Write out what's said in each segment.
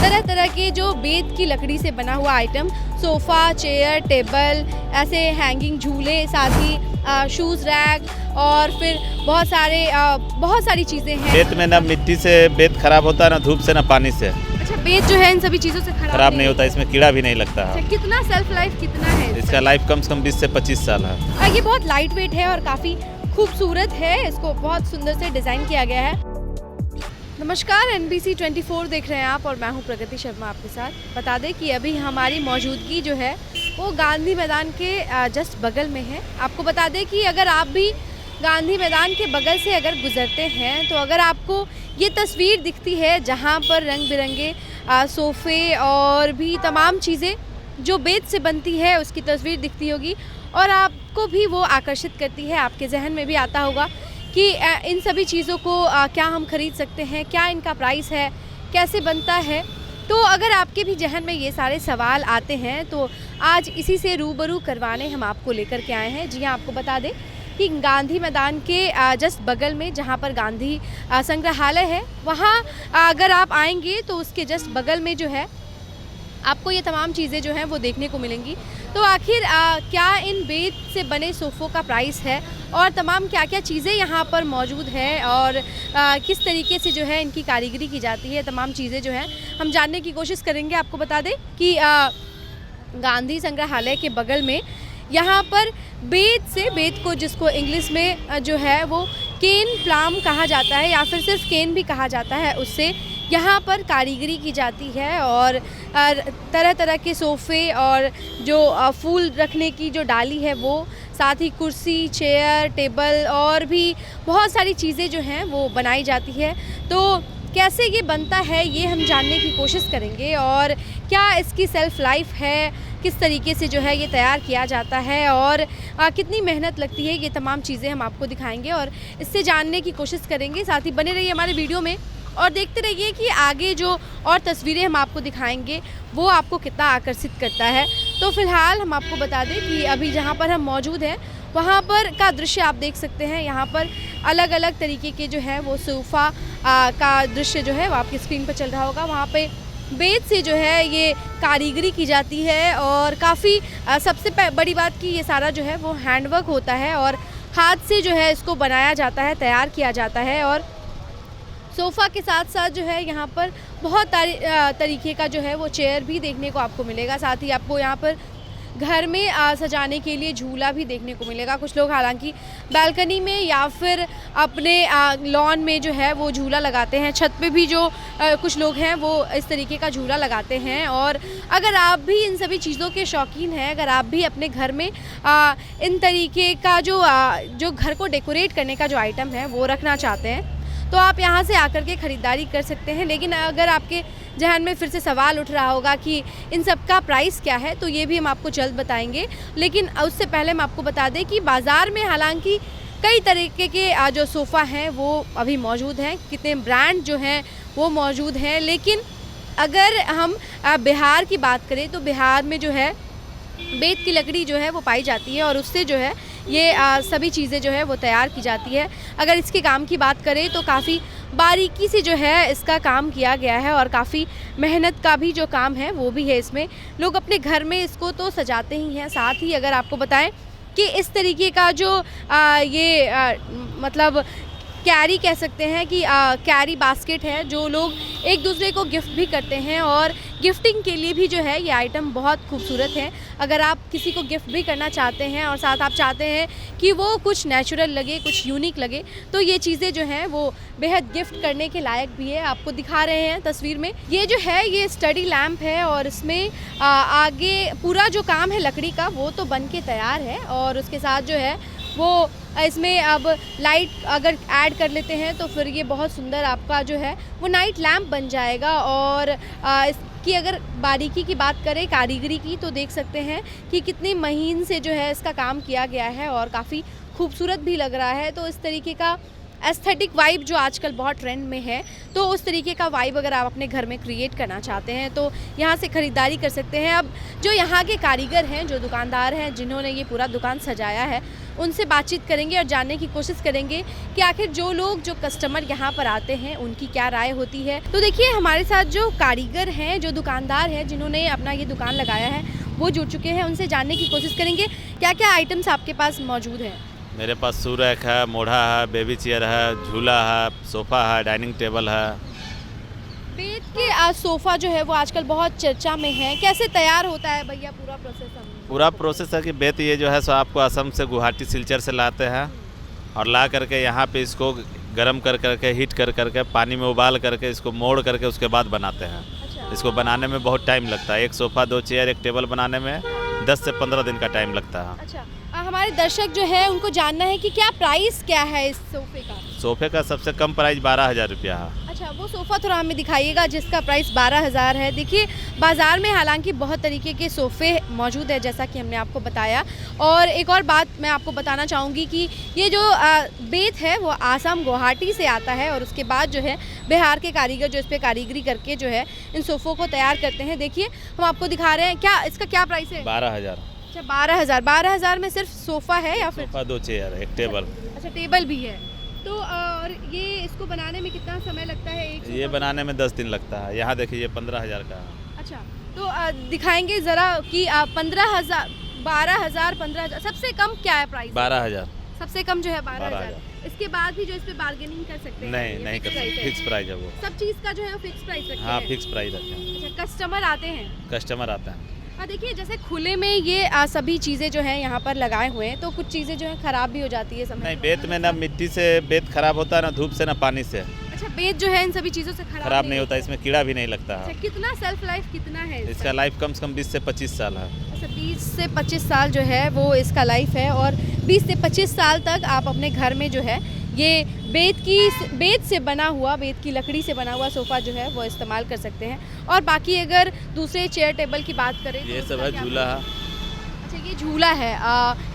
तरह तरह के जो बेत की लकड़ी से बना हुआ आइटम, सोफ़ा, चेयर, टेबल, ऐसे हैंगिंग झूले, साथ ही शूज़ रैक और फिर बहुत सारी चीज़ें हैं। बेत में ना मिट्टी से बेत खराब होता है, ना धूप से, ना पानी से। अच्छा, बेत जो है इन सभी चीज़ों से खराब नहीं होता, इसमें कीड़ा भी नहीं लगता। अच्छा, कितना सेल्फ लाइफ कितना है इसका लाइफ कम से कम 20 से 25 साल है। ये बहुत लाइट वेट है और काफ़ी खूबसूरत है, इसको बहुत सुंदर से डिज़ाइन किया गया है। नमस्कार, NBC 24 देख रहे हैं आप और मैं हूं प्रगति शर्मा आपके साथ। बता दें कि अभी हमारी मौजूदगी जो है वो गांधी मैदान के जस्ट बगल में है। आपको बता दें कि अगर आप भी गांधी मैदान के बगल से अगर गुजरते हैं तो अगर आपको ये तस्वीर दिखती है जहां पर रंग बिरंगे सोफ़े और भी तमाम चीज़ें जो बेत से बनती है उसकी तस्वीर दिखती होगी और आपको भी वो आकर्षित करती है। आपके जहन में भी आता होगा कि इन सभी चीज़ों को क्या हम खरीद सकते हैं, क्या इनका प्राइस है, कैसे बनता है। तो अगर आपके भी जहन में ये सारे सवाल आते हैं तो आज इसी से रूबरू करवाने हम आपको लेकर के आए हैं। जी हाँ, आपको बता दें कि गांधी मैदान के जस्ट बगल में जहाँ पर गांधी संग्रहालय है, वहाँ अगर आप आएंगे तो उसके जस्ट बगल में जो है आपको ये तमाम चीज़ें जो हैं वो देखने को मिलेंगी। तो आखिर क्या इन बेत से बने सोफ़ों का प्राइस है और तमाम क्या क्या चीज़ें यहाँ पर मौजूद है और किस तरीके से जो है इनकी कारीगरी की जाती है, तमाम चीज़ें जो हैं हम जानने की कोशिश करेंगे। आपको बता दें कि गांधी संग्रहालय के बगल में यहाँ पर बेत को जिसको इंग्लिश में जो है वो केन प्लाम कहा जाता है या फिर सिर्फ केन भी कहा जाता है, उससे यहाँ पर कारीगरी की जाती है और तरह तरह के सोफ़े और जो फूल रखने की जो डाली है वो, साथ ही कुर्सी, चेयर, टेबल और भी बहुत सारी चीज़ें जो हैं वो बनाई जाती है। तो कैसे ये बनता है ये हम जानने की कोशिश करेंगे और क्या इसकी सेल्फ़ लाइफ है, किस तरीके से जो है ये तैयार किया जाता है और कितनी मेहनत लगती है, ये तमाम चीज़ें हम आपको दिखाएंगे और इससे जानने की कोशिश करेंगे। साथ ही बने रहिए हमारे वीडियो में और देखते रहिए कि आगे जो और तस्वीरें हम आपको दिखाएंगे वो आपको कितना आकर्षित करता है। तो फ़िलहाल हम आपको बता दें कि अभी जहाँ पर हम मौजूद हैं वहाँ पर का दृश्य आप देख सकते हैं। यहाँ पर अलग अलग तरीके के जो है वो सोफ़ा का दृश्य जो है वो आपकी स्क्रीन पर चल रहा होगा। वहाँ पे बेत से जो है ये कारीगरी की जाती है और काफ़ी सबसे बड़ी बात कि ये सारा जो है वो हैंडवर्क होता है और हाथ से जो है इसको बनाया जाता है, तैयार किया जाता है। और सोफ़ा के साथ साथ जो है यहाँ पर बहुत तरीके का जो है वो चेयर भी देखने को आपको मिलेगा। साथ ही आपको यहाँ पर घर में सजाने के लिए झूला भी देखने को मिलेगा। कुछ लोग हालांकि बालकनी में या फिर अपने लॉन में जो है वो झूला लगाते हैं। छत पे भी जो कुछ लोग हैं वो इस तरीके का झूला लगाते हैं। और अगर आप भी इन सभी चीज़ों के शौकीन हैं, अगर आप भी अपने घर में इन तरीके का जो घर को डेकोरेट करने का जो आइटम है वो रखना चाहते हैं तो आप यहाँ से आकर के ख़रीदारी कर सकते हैं। लेकिन अगर आपके जहन में फिर से सवाल उठ रहा होगा कि इन सब का प्राइस क्या है तो ये भी हम आपको जल्द बताएंगे। लेकिन उससे पहले हम आपको बता दें कि बाज़ार में हालांकि कई तरीके के जो सोफ़ा हैं वो अभी मौजूद हैं, कितने ब्रांड जो हैं वो मौजूद हैं। लेकिन अगर हम बिहार की बात करें तो बिहार में जो है बेत की लकड़ी जो है वो पाई जाती है और उससे जो है ये सभी चीज़ें जो है वो तैयार की जाती है। अगर इसके काम की बात करें तो काफ़ी बारीकी से जो है इसका काम किया गया है और काफ़ी मेहनत का भी जो काम है वो भी है इसमें। लोग अपने घर में इसको तो सजाते ही हैं। साथ ही अगर आपको बताएं कि इस तरीके का जो मतलब कैरी कह सकते हैं कि कैरी बास्केट है जो लोग एक दूसरे को गिफ्ट भी करते हैं और गिफ्टिंग के लिए भी जो है ये आइटम बहुत खूबसूरत है। अगर आप किसी को गिफ्ट भी करना चाहते हैं और साथ आप चाहते हैं कि वो कुछ नेचुरल लगे, कुछ यूनिक लगे तो ये चीज़ें जो हैं वो बेहद गिफ्ट करने के लायक भी है। आपको दिखा रहे हैं तस्वीर में, ये जो है ये स्टडी लैम्प है और इसमें आगे पूरा जो काम है लकड़ी का वो तो बन के तैयार है और उसके साथ जो है वो इसमें अब लाइट अगर ऐड कर लेते हैं तो फिर ये बहुत सुंदर आपका जो है वो नाइट लैम्प बन जाएगा। और इसकी अगर बारीकी की बात करें कारीगरी की तो देख सकते हैं कि कितनी महीन से जो है इसका काम किया गया है और काफ़ी खूबसूरत भी लग रहा है। तो इस तरीके का एस्थेटिक वाइब जो आजकल बहुत ट्रेंड में है तो उस तरीके का वाइब अगर आप अपने घर में क्रिएट करना चाहते हैं तो यहाँ से ख़रीदारी कर सकते हैं। अब जो यहाँ के कारीगर हैं, जो दुकानदार हैं, जिन्होंने ये पूरा दुकान सजाया है उनसे बातचीत करेंगे और जानने की कोशिश करेंगे कि आखिर जो लोग जो कस्टमर यहाँ पर आते हैं उनकी क्या राय होती है। तो देखिए हमारे साथ जो कारीगर हैं, जो दुकानदार हैं, जिन्होंने अपना ये दुकान लगाया है, वो जुड़ चुके हैं। उनसे जानने की कोशिश करेंगे क्या क्या आइटम्स आपके पास मौजूद हैं। मेरे पास सूरक है, मोढ़ा है, बेबी चेयर है, झूला है, सोफ़ा है, डाइनिंग टेबल है। बेत के आज सोफ़ा जो है वो आजकल बहुत चर्चा में है, कैसे तैयार होता है भैया पूरा प्रोसेस? पूरा प्रोसेस है कि बेत ये जो है सो आपको असम से गुवाहाटी सिलचर से लाते हैं और ला करके यहाँ पे इसको गर्म कर करके हीट कर करके पानी में उबाल करके इसको मोड़ करके उसके बाद बनाते हैं। अच्छा। इसको बनाने में बहुत टाइम लगता है। एक सोफ़ा, 2 चेयर, एक टेबल बनाने में 10 से 15 दिन का टाइम लगता है। अच्छा, हमारे दर्शक जो है उनको जानना है कि क्या प्राइस क्या है इस सोफ़े का? सोफ़े का सबसे कम प्राइस 12,000 रुपया है। अच्छा, वो सोफ़ा थोड़ा हमें दिखाइएगा जिसका प्राइस 12,000 है। देखिए बाज़ार में हालांकि बहुत तरीके के सोफ़े मौजूद है जैसा कि हमने आपको बताया। और एक और बात मैं आपको बताना चाहूँगी कि ये जो बेत है वो आसाम गुवाहाटी से आता है और उसके बाद जो है बिहार के कारीगर जो इस पर कारीगरी करके जो है इन सोफ़ों को तैयार करते हैं। देखिए हम आपको दिखा रहे हैं, क्या इसका क्या प्राइस है? 12,000। अच्छा, 12,000। 12,000 में सिर्फ सोफ़ा है या फिर? सोफ़ा, 2 चेयर, एक टेबल। अच्छा, टेबल भी है। तो और ये इसको बनाने में कितना समय लगता है? ये बनाने में 10 दिन लगता है। यहाँ देखिए ये 15,000 का है। अच्छा, तो दिखाएंगे ज़रा कि 15,000, 12,000, 15,000, सबसे कम क्या है प्राइस? 12,000। सबसे कम जो है 12,000। 12,000। इसके बाद भी जो इस पे बार्गेनिंग कर सकते हैं? नहीं कर सकते, फिक्स प्राइस है वो। सब चीज़ का जो है फिक्स प्राइस रखते हैं? हाँ, फिक्स प्राइस रखते हैं। अच्छा, कस्टमर आते हैं? कस्टमर आते हैं। देखिए जैसे खुले में ये सभी चीज़ें जो हैं यहाँ पर लगाए हुए हैं, तो कुछ चीज़ें जो हैं ख़राब भी हो जाती है समय। नहीं, बेत में ना मिट्टी से बेत खराब होता है, ना धूप से, ना पानी से। अच्छा, बेत जो है इन सभी चीज़ों से खराब नहीं होता, इसमें कीड़ा भी नहीं लगता है। अच्छा, कितना सेल्फ लाइफ कितना है इसका लाइफ कम से कम 20 से 25 साल है। अच्छा, 20 से 25 साल जो है वो इसका लाइफ है और 20 से 25 साल तक आप अपने घर में जो है ये बेत से बना हुआ, बेत की लकड़ी से बना हुआ सोफ़ा जो है वो इस्तेमाल कर सकते हैं। और बाकी अगर दूसरे चेयर टेबल की बात करें ये तो सब है झूला है। अच्छा, ये झूला है।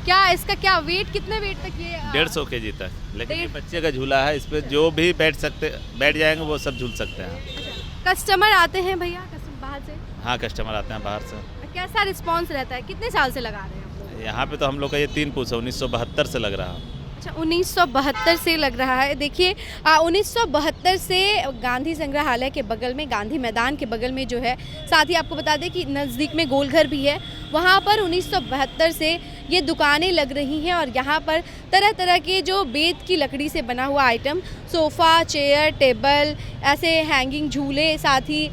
क्या इसका क्या वेट, कितने वेट तक ये? 150 kg तक। लेकिन ये बच्चे का झूला है, इस पर जो भी बैठ जाएंगे वो सब झूल सकते हैं। अच्छा, कस्टमर आते हैं भैया बाहर से? हाँ, कस्टमर आते हैं बाहर से। कैसा रिस्पॉन्स रहता है? कितने साल से लगा रहे हैं आप लोग? यहाँ पे तो हम लोग का ये 3 पूछ है, 1972 से लग रहा है। अच्छा, 1972 से लग रहा है। देखिए 1972 से गांधी संग्रहालय के बगल में, गांधी मैदान के बगल में जो है, साथ ही आपको बता दें कि नज़दीक में गोलघर भी है, वहाँ पर 1972 से ये दुकानें लग रही हैं और यहाँ पर तरह तरह के जो बेत की लकड़ी से बना हुआ आइटम, सोफ़ा, चेयर, टेबल, ऐसे हैंगिंग झूले, साथ ही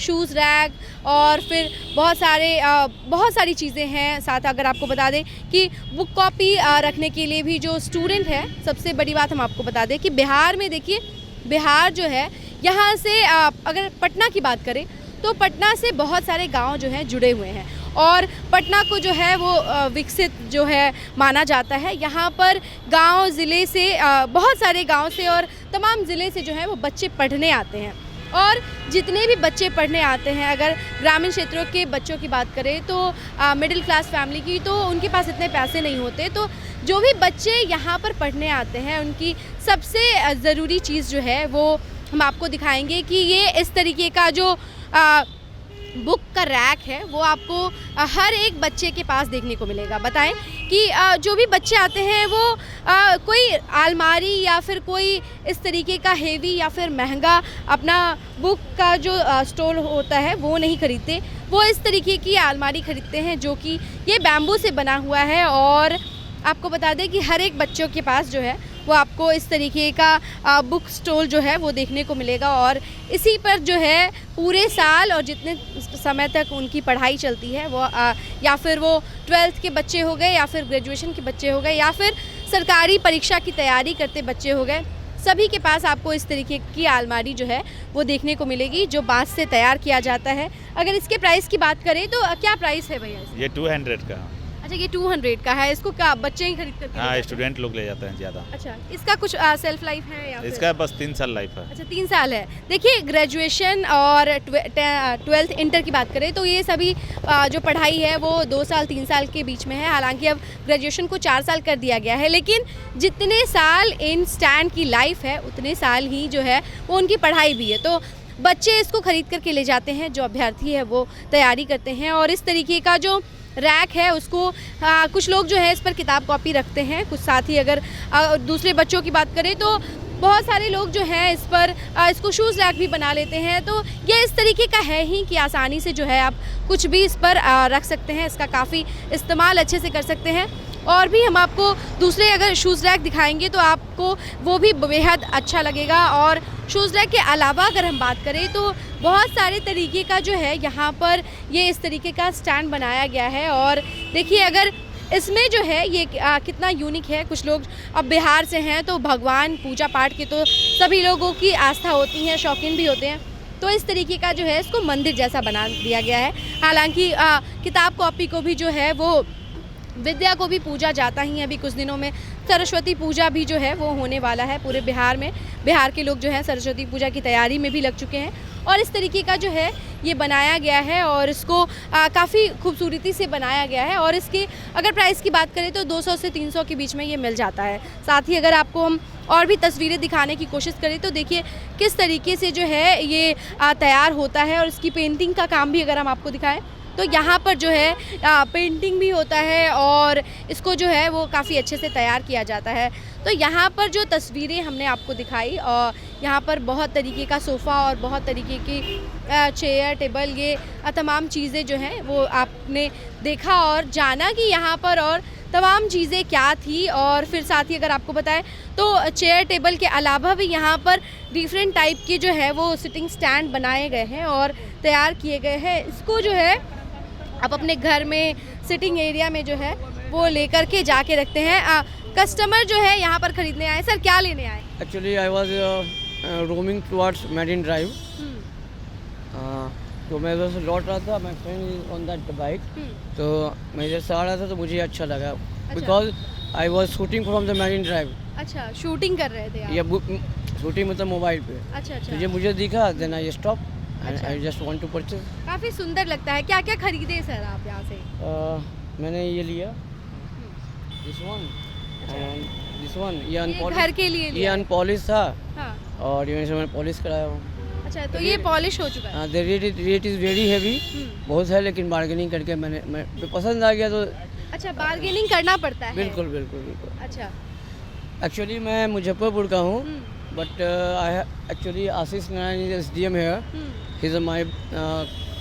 शूज़ रैक और फिर बहुत सारी चीज़ें हैं। साथ अगर आपको बता दें कि बुक कॉपी रखने के लिए भी जो स्टूडेंट है, सबसे बड़ी बात हम आपको बता दें कि बिहार में देखिए, बिहार जो है यहाँ से अगर पटना की बात करें तो पटना से बहुत सारे गांव जो हैं जुड़े हुए हैं और पटना को जो है वो विकसित जो है माना जाता है। यहाँ पर गांव ज़िले से बहुत सारे गांव से और तमाम ज़िले से जो है वो बच्चे पढ़ने आते हैं और जितने भी बच्चे पढ़ने आते हैं, अगर ग्रामीण क्षेत्रों के बच्चों की बात करें तो मिडिल क्लास फैमिली की, तो उनके पास इतने पैसे नहीं होते, तो जो भी बच्चे यहाँ पर पढ़ने आते हैं उनकी सबसे ज़रूरी चीज़ जो है वो हम आपको दिखाएंगे कि ये इस तरीके का जो बुक का रैक है वो आपको हर एक बच्चे के पास देखने को मिलेगा। बताएं कि जो भी बच्चे आते हैं वो कोई अलमारी या फिर कोई इस तरीके का हेवी या फिर महंगा अपना बुक का जो स्टोर होता है वो नहीं खरीदते, वो इस तरीके की अलमारी खरीदते हैं जो कि ये बैम्बू से बना हुआ है। और आपको बता दें कि हर एक बच्चों के पास जो है वो आपको इस तरीके का बुक स्टॉल जो है वो देखने को मिलेगा और इसी पर जो है पूरे साल और जितने समय तक उनकी पढ़ाई चलती है वो या फिर वो 12th के बच्चे हो गए या फिर ग्रेजुएशन के बच्चे हो गए या फिर सरकारी परीक्षा की तैयारी करते बच्चे हो गए, सभी के पास आपको इस तरीके की अलमारी जो है वो देखने को मिलेगी जो बांस से तैयार किया जाता है। अगर इसके प्राइस की बात करें तो क्या प्राइस है भैया? ये 200 का। अच्छा, ये 200 का है। इसको क्या बच्चे ही खरीद करते हैं? हाँ, स्टूडेंट लोग ले जाते हैं ज़्यादा। अच्छा, इसका कुछ सेल्फ लाइफ है या इसका बस 3 साल लाइफ है। अच्छा, 3 साल है। देखिए ग्रेजुएशन और 12th इंटर की बात करें तो ये सभी जो पढ़ाई है वो 2 साल 3 साल के बीच में है। हालांकि अब ग्रेजुएशन को 4 साल कर दिया गया है, लेकिन जितने साल इन स्टैंड की लाइफ है उतने साल ही जो है वो उनकी पढ़ाई भी है। तो बच्चे इसको खरीद करके ले जाते हैं, जो अभ्यर्थी है वो तैयारी करते हैं और इस तरीके का जो रैक है उसको कुछ लोग जो है इस पर किताब कॉपी रखते हैं, कुछ साथ ही अगर दूसरे बच्चों की बात करें तो बहुत सारे लोग जो हैं इस पर इसको शूज़ रैक भी बना लेते हैं। तो ये इस तरीके का है ही कि आसानी से जो है आप कुछ भी इस पर रख सकते हैं, इसका काफ़ी इस्तेमाल अच्छे से कर सकते हैं। और भी हम आपको दूसरे अगर शूज़ रैक दिखाएंगे तो आपको वो भी बेहद अच्छा लगेगा। और शूज़ रैक के अलावा अगर हम बात करें तो बहुत सारे तरीके का जो है यहाँ पर ये इस तरीके का स्टैंड बनाया गया है। और देखिए अगर इसमें जो है ये कितना यूनिक है। कुछ लोग अब बिहार से हैं तो भगवान पूजा पाठ के तो सभी लोगों की आस्था होती है, शौकीन भी होते हैं, तो इस तरीके का जो है इसको मंदिर जैसा बना दिया गया है। हालांकि किताब कॉपी को भी जो है वो विद्या को भी पूजा जाता ही है। अभी कुछ दिनों में सरस्वती पूजा भी जो है वो होने वाला है पूरे बिहार में। बिहार के लोग जो है सरस्वती पूजा की तैयारी में भी लग चुके हैं और इस तरीके का जो है ये बनाया गया है और इसको काफ़ी खूबसूरती से बनाया गया है। और इसकी अगर प्राइस की बात करें तो 200 से 300 के बीच में ये मिल जाता है। साथ ही अगर आपको हम और भी तस्वीरें दिखाने की कोशिश करें तो देखिए किस तरीके से जो है ये तैयार होता है। और इसकी पेंटिंग का काम भी अगर हम आपको दिखाएं तो यहाँ पर जो है पेंटिंग भी होता है और इसको जो है वो काफ़ी अच्छे से तैयार किया जाता है। तो यहाँ पर जो तस्वीरें हमने आपको दिखाई और यहाँ पर बहुत तरीके का सोफ़ा और बहुत तरीके की चेयर टेबल ये तमाम चीज़ें जो हैं वो आपने देखा और जाना कि यहाँ पर और तमाम चीज़ें क्या थी। और फिर साथ ही अगर आपको बताएं तो चेयर टेबल के अलावा भी यहाँ पर डिफरेंट टाइप के जो है वो सिटिंग स्टैंड बनाए गए हैं और तैयार किए गए हैं। इसको जो है आप अपने घर में सिटिंग एरिया में जो है वो लेकर के जाके रखते हैं। कस्टमर जो है यहाँ पर खरीदने आए। सर क्या लेने आए? Actually I was roaming towards marine drive, तो मैं उधर से लौट रहा था, my friend is on that bike, तो मैं इधर से आ रहा था तो मुझे अच्छा लगा because I was shooting from the marine drive. अच्छा, शूटिंग कर रहे थे आप? ये शूटिंग मतलब मोबाइल पे। अच्छा। तो ये मुझे दिखा, then I stop and I just want to purchase. काफ़ी सुंदर लगता है। क्या क्या खरीदे सर आप यहाँ से? मैंने ये लिया, this one and this one. ये अनपॉलिश, घर के लिए ये लिया? अनपॉलिश था हाँ। और ये मैंने पॉलिश कराया हूँ। अच्छा, तो ये पॉलिश हो चुका है? The rate is very heavy, बहुत है, लेकिन बार्गेनिंग करके मैं पसंद आ गया तो। अच्छा, बार्गेनिंग करना पड़ता है? बिल्कुल बिल्कुल बिल्कुल। अच्छा। एक्चुअली मैं मुजफ्फरपुर का हूँ, but I actually Ashish Narayan is SDM here, he is my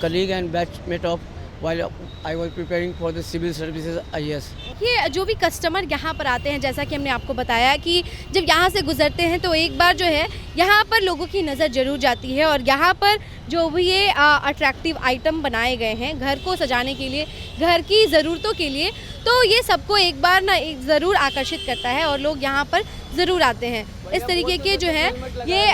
colleague and batchmate of while I was preparing for the civil services IAS। ये जो भी कस्टमर यहाँ पर आते हैं, जैसा कि हमने आपको बताया कि जब यहाँ से गुजरते हैं तो एक बार जो है यहाँ पर लोगों की नज़र ज़रूर जाती है। और यहाँ पर जो भी ये अट्रैक्टिव आइटम बनाए गए हैं घर को सजाने के लिए, घर की ज़रूरतों के लिए, तो ये सबको एक बार ना एक ज़रूर आकर्षित करता है और लोग यहाँ पर ज़रूर आते हैं। इस तरीके के जो है ये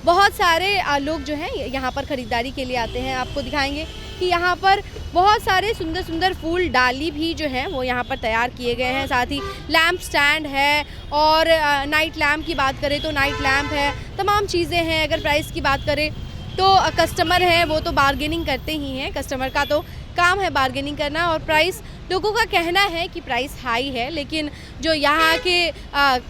बहुत सारे लोग जो हैं यहाँ पर ख़रीदारी के लिए आते हैं। आपको दिखाएंगे कि यहाँ पर बहुत सारे सुंदर सुंदर फूल डाली भी जो है वो यहाँ पर तैयार किए गए हैं। साथ ही लैंप स्टैंड है और नाइट लैंप की बात करें तो नाइट लैंप है, तमाम चीज़ें हैं। अगर प्राइस की बात करें तो कस्टमर हैं वो तो बार्गेनिंग करते ही हैं, कस्टमर का तो काम है बार्गेनिंग करना। और प्राइस लोगों का कहना है कि प्राइस हाई है, लेकिन जो यहाँ के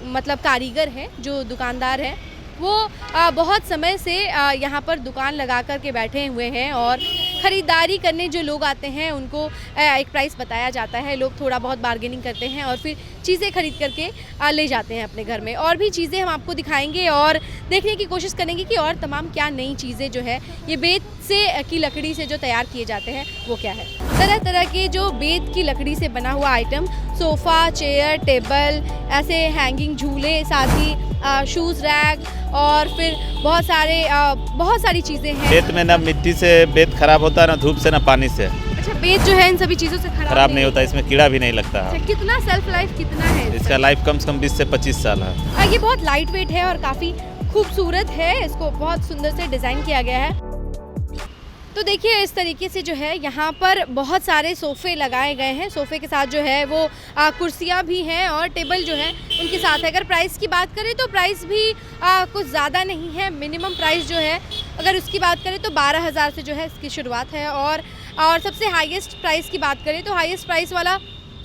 मतलब कारीगर हैं, जो दुकानदार हैं, वो बहुत समय से यहाँ पर दुकान लगा कर के बैठे हुए हैं और ख़रीदारी करने जो लोग आते हैं उनको एक प्राइस बताया जाता है। लोग थोड़ा बहुत बार्गेनिंग करते हैं और फिर चीज़ें खरीद करके ले जाते हैं अपने घर में। और भी चीज़ें हम आपको दिखाएंगे और देखने की कोशिश करेंगे कि और तमाम क्या नई चीज़ें जो है ये बेत से की लकड़ी से जो तैयार किए जाते हैं वो क्या है। तरह तरह के जो बेत की लकड़ी से बना हुआ आइटम, सोफ़ा, चेयर, टेबल, ऐसे हैंगिंग झूले, साथ ही शूज़ रैक और फिर बहुत सारी चीज़ें हैं। बेत में ना मिट्टी से बेत खराब होता है, ना धूप से, ना पानी से। अच्छा, बेत जो है इन सभी चीज़ों से खराब नहीं होता, इसमें कीड़ा भी नहीं लगता है। अच्छा, कितना सेल्फ लाइफ कितना है इसका? लाइफ कम से कम 20 से 25 साल है। ये बहुत लाइट वेट है और काफ़ी खूबसूरत है, इसको बहुत सुंदर से डिज़ाइन किया गया है। तो देखिए इस तरीके से जो है यहाँ पर बहुत सारे सोफ़े लगाए गए हैं। सोफ़े के साथ जो है वो कुर्सियाँ भी हैं और टेबल जो है उनके साथ है। अगर प्राइस की बात करें तो प्राइस भी कुछ ज़्यादा नहीं है। मिनिमम प्राइस जो है अगर उसकी बात करें तो 12,000 से जो है इसकी शुरुआत है। और सबसे हाईएस्ट प्राइस की बात करें तो हाईएस्ट प्राइस वाला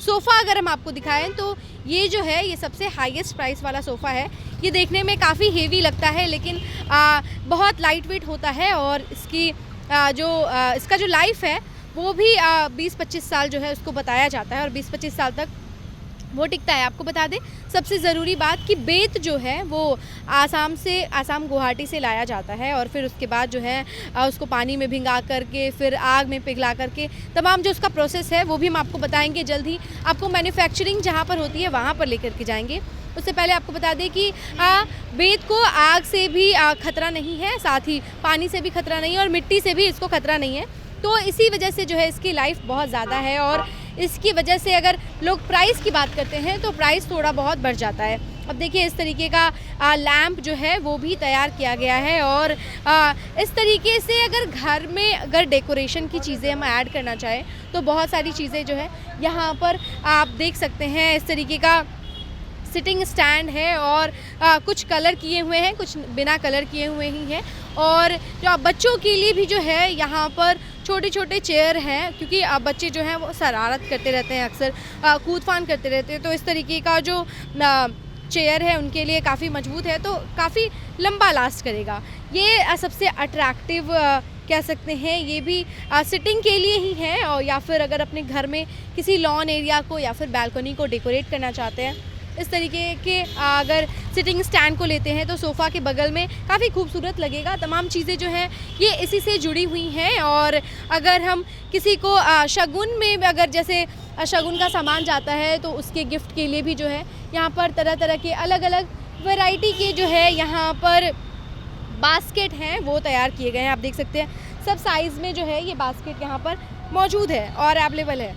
सोफ़ा अगर हम आपको दिखाएं तो ये जो है ये सबसे हाईएस्ट प्राइस वाला सोफ़ा है। ये देखने में काफ़ी हेवी लगता है, लेकिन बहुत लाइट वेट होता है और इसका जो लाइफ है वो भी 20-25 साल जो है उसको बताया जाता है और 20-25 साल तक वो टिकता है। आपको बता दें सबसे ज़रूरी बात कि बेत जो है वो आसाम गुवाहाटी से लाया जाता है और फिर उसके बाद जो है उसको पानी में भिंगा करके फिर आग में पिघला करके तमाम जो उसका प्रोसेस है वो भी हम आपको बताएंगे जल्द ही। आपको मैन्युफैक्चरिंग जहाँ पर होती है वहाँ पर लेकर के जाएंगे। उससे पहले आपको बता दें कि बेत को आग से भी खतरा नहीं है, साथ ही पानी से भी खतरा नहीं है और मिट्टी से भी इसको खतरा नहीं है। तो इसी वजह से जो है इसकी लाइफ बहुत ज़्यादा है और इसकी वजह से अगर लोग प्राइस की बात करते हैं तो प्राइस थोड़ा बहुत बढ़ जाता है। अब देखिए इस तरीके का लैंप जो है वो भी तैयार किया गया है और इस तरीके से घर में अगर डेकोरेशन की चीज़ें हम ऐड करना चाहें तो बहुत सारी चीज़ें जो है यहाँ पर आप देख सकते हैं। इस तरीके का सिटिंग स्टैंड है और कुछ कलर किए हुए हैं, कुछ बिना कलर किए हुए ही हैं और जो बच्चों के लिए भी जो है यहाँ पर छोटे छोटे चेयर हैं क्योंकि बच्चे जो हैं वो शरारत करते रहते हैं, अक्सर कूद फान करते रहते हैं। तो इस तरीके का जो चेयर है उनके लिए काफ़ी मजबूत है तो काफ़ी लंबा लास्ट करेगा। ये सबसे अट्रैक्टिव कह सकते हैं, ये भी सिटिंग के लिए ही है और या फिर अगर अपने घर में किसी लॉन एरिया को या फिर बैल्कनी को डेकोरेट करना चाहते हैं इस तरीके के अगर सिटिंग स्टैंड को लेते हैं तो सोफ़ा के बगल में काफ़ी खूबसूरत लगेगा। तमाम चीज़ें जो हैं ये इसी से जुड़ी हुई हैं और अगर हम किसी को शगुन में अगर जैसे शगुन का सामान जाता है तो उसके गिफ्ट के लिए भी जो है यहाँ पर तरह तरह के अलग अलग वैरायटी के जो है यहाँ पर बास्केट हैं वो तैयार किए गए हैं। आप देख सकते हैं सब साइज़ में जो है ये बास्केट यहाँ पर मौजूद है और अवेलेबल है।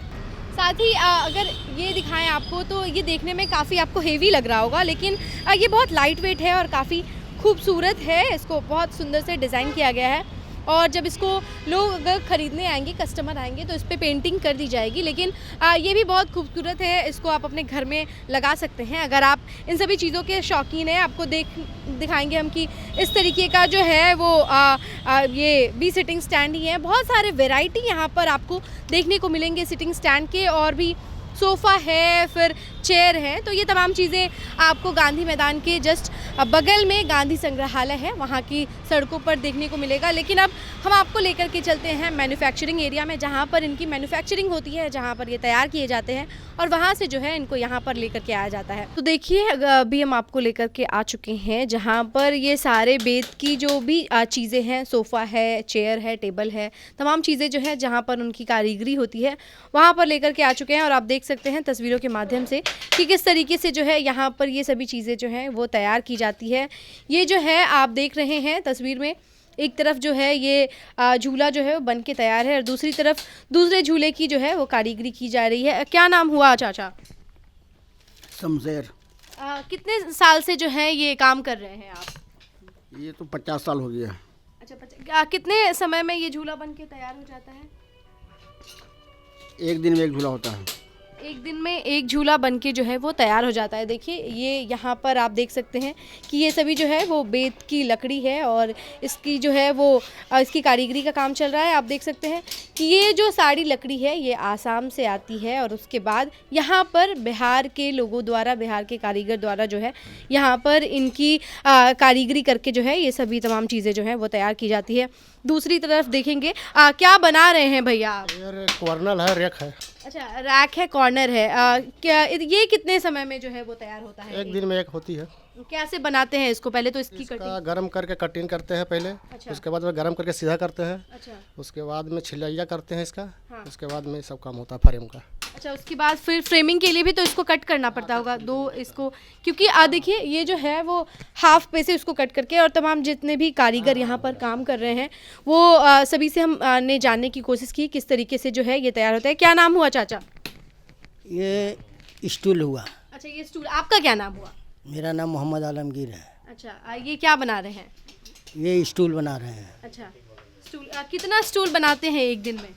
साथ ही अगर ये दिखाएं आपको तो ये देखने में काफ़ी आपको हेवी लग रहा होगा लेकिन ये बहुत लाइट वेट है और काफ़ी खूबसूरत है। इसको बहुत सुंदर से डिज़ाइन किया गया है और जब इसको लोग अगर ख़रीदने आएंगे, कस्टमर आएंगे तो इस पर पेंटिंग कर दी जाएगी। लेकिन ये भी बहुत खूबसूरत है, इसको आप अपने घर में लगा सकते हैं अगर आप इन सभी चीज़ों के शौकीन हैं। आपको दिखाएंगे हम कि इस तरीके का जो है वो ये भी सिटिंग स्टैंड ही है। बहुत सारे वैरायटी यहाँ पर आपको देखने को मिलेंगे सिटिंग स्टैंड के और भी सोफ़ा है, फिर चेयर है। तो ये तमाम चीज़ें आपको गांधी मैदान के जस्ट बगल में गांधी संग्रहालय है वहाँ की सड़कों पर देखने को मिलेगा। लेकिन अब हम आपको लेकर के चलते हैं मैन्युफैक्चरिंग एरिया में जहाँ पर इनकी मैन्युफैक्चरिंग होती है, जहाँ पर ये तैयार किए जाते हैं और वहाँ से जो है इनको यहाँ पर लेकर के आया जाता है। तो देखिए अभी हम आपको लेकर के आ चुके हैं जहाँ पर ये सारे बेत की जो भी चीज़ें हैं, सोफ़ा है, चेयर है, टेबल है, तमाम चीज़ें जो है जहाँ पर उनकी कारीगरी होती है वहाँ पर लेकर के आ चुके हैं और आप देख सकते हैं तस्वीरों के माध्यम से कि किस तरीके से जो है यहाँ पर ये सभी चीज़ें जो हैं वो तैयार की जाती है। ये जो है आप देख रहे हैं तस्वीर में, एक तरफ जो है ये झूला जो है वो बन के तैयार है और दूसरी तरफ दूसरे झूले की जो है वो कारीगरी की जा रही है। क्या नाम हुआ चाचा? शमशेर। कितने साल से जो है ये काम कर रहे हैं आप? ये तो 50 साल हो गया। अच्छा, कितने समय में ये झूला बन के तैयार हो जाता है? एक दिन में एक झूला होता है। एक दिन में एक झूला बनके जो है वो तैयार हो जाता है। देखिए ये यहाँ पर आप देख सकते हैं कि ये सभी जो है वो बेत की लकड़ी है और इसकी जो है वो इसकी कारीगरी का काम चल रहा है। आप देख सकते हैं कि ये जो साड़ी लकड़ी है ये आसाम से आती है और उसके बाद यहाँ पर बिहार के लोगों द्वारा, बिहार के कारीगर द्वारा जो है यहाँ पर इनकी कारीगरी करके जो है ये सभी तमाम चीज़ें जो है वो तैयार की जाती है। दूसरी तरफ देखेंगे क्या बना रहे हैं भैया आप? कॉर्नर है, रैक है। अच्छा, रैक है, कॉर्नर है। क्या ये कितने समय में जो है वो तैयार होता है? एक दिन में एक होती है। कैसे बनाते हैं इसको? पहले तो इसकी कटिंग गरम करके कटिंग करते हैं पहले। अच्छा। उसके बाद में गरम करके सीधा करते हैं। अच्छा। उसके बाद में छिलैया करते हैं इसका। हाँ। उसके बाद में सब काम होता है फ्रेम का। अच्छा, उसके बाद फिर फ्रेमिंग के लिए भी तो इसको कट करना पड़ता होगा दो इसको, क्योंकि देखिए ये जो है वो हाफ पे से उसको कट करके और तमाम जितने भी कारीगर यहाँ पर काम कर रहे हैं वो सभी से हम ने जानने की कोशिश की किस तरीके से जो है ये तैयार होता है। क्या नाम हुआ चाचा? ये स्टूल हुआ। अच्छा, ये स्टूल। आपका क्या नाम हुआ? मेरा नाम मोहम्मद आलमगीर है। अच्छा, ये क्या बना रहे हैं? ये स्टूल बना रहे हैं। अच्छा, स्टूल। कितना स्टूल बनाते हैं एक दिन में?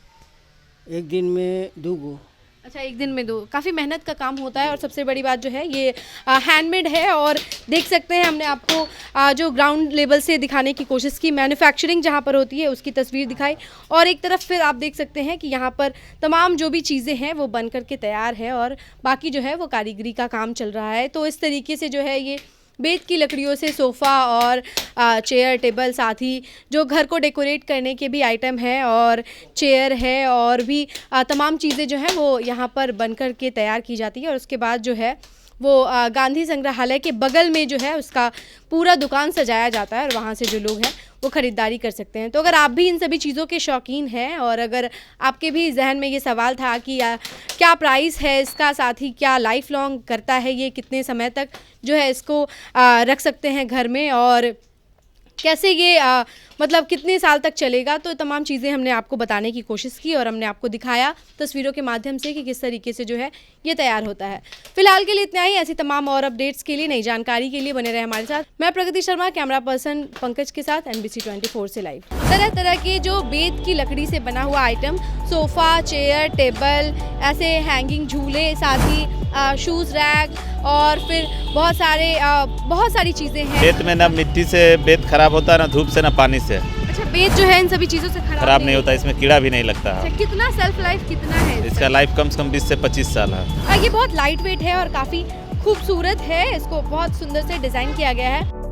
एक दिन में 2 गो। अच्छा, एक दिन में 2। काफ़ी मेहनत का काम होता है और सबसे बड़ी बात जो है ये हैंडमेड है और देख सकते हैं हमने आपको जो ग्राउंड लेवल से दिखाने की कोशिश की, मैन्युफैक्चरिंग जहाँ पर होती है उसकी तस्वीर दिखाई और एक तरफ फिर आप देख सकते हैं कि यहाँ पर तमाम जो भी चीज़ें हैं वो बन करके तैयार है और बाकी जो है वो कारीगरी का काम चल रहा है। तो इस तरीके से जो है ये बेत की लकड़ियों से सोफ़ा और चेयर टेबल, साथ ही जो घर को डेकोरेट करने के भी आइटम हैं और चेयर है और भी तमाम चीज़ें जो हैं वो यहाँ पर बनकर के तैयार की जाती है। और उसके बाद जो है वो गांधी संग्रहालय के बगल में जो है उसका पूरा दुकान सजाया जाता है और वहाँ से जो लोग हैं वो ख़रीदारी कर सकते हैं। तो अगर आप भी इन सभी चीज़ों के शौकीन हैं और अगर आपके भी जहन में ये सवाल था कि क्या प्राइस है इसका, साथ ही क्या लाइफ लॉन्ग करता है, ये कितने समय तक जो है इसको रख सकते हैं घर में और कैसे ये मतलब कितने साल तक चलेगा, तो तमाम चीज़ें हमने आपको बताने की कोशिश की और हमने आपको दिखाया तस्वीरों के माध्यम से कि किस तरीके से जो है ये तैयार होता है। फिलहाल के लिए इतना ही। ऐसी तमाम और अपडेट्स के लिए, नई जानकारी के लिए बने रहे हमारे साथ। मैं प्रगति शर्मा, कैमरा पर्सन पंकज के साथ, NBC 24 से लाइव। तरह तरह के जो बेत की लकड़ी से बना हुआ आइटम, सोफ़ा, चेयर, टेबल, ऐसे हैंगिंग झूले, साथ ही शूज़ रैक और फिर बहुत सारी चीज़ें हैं। बेत में ना मिट्टी से बेत खराब होता है, ना धूप से, ना पानी से। अच्छा, बेत जो है इन सभी चीज़ों से खराब नहीं होता, इसमें कीड़ा भी नहीं लगता है। अच्छा, कितना सेल्फ लाइफ कितना है इसका लाइफ कम से कम 20 से 25 साल है। ये बहुत लाइट वेट है और काफ़ी खूबसूरत है। इसको बहुत सुंदर से डिज़ाइन किया गया है।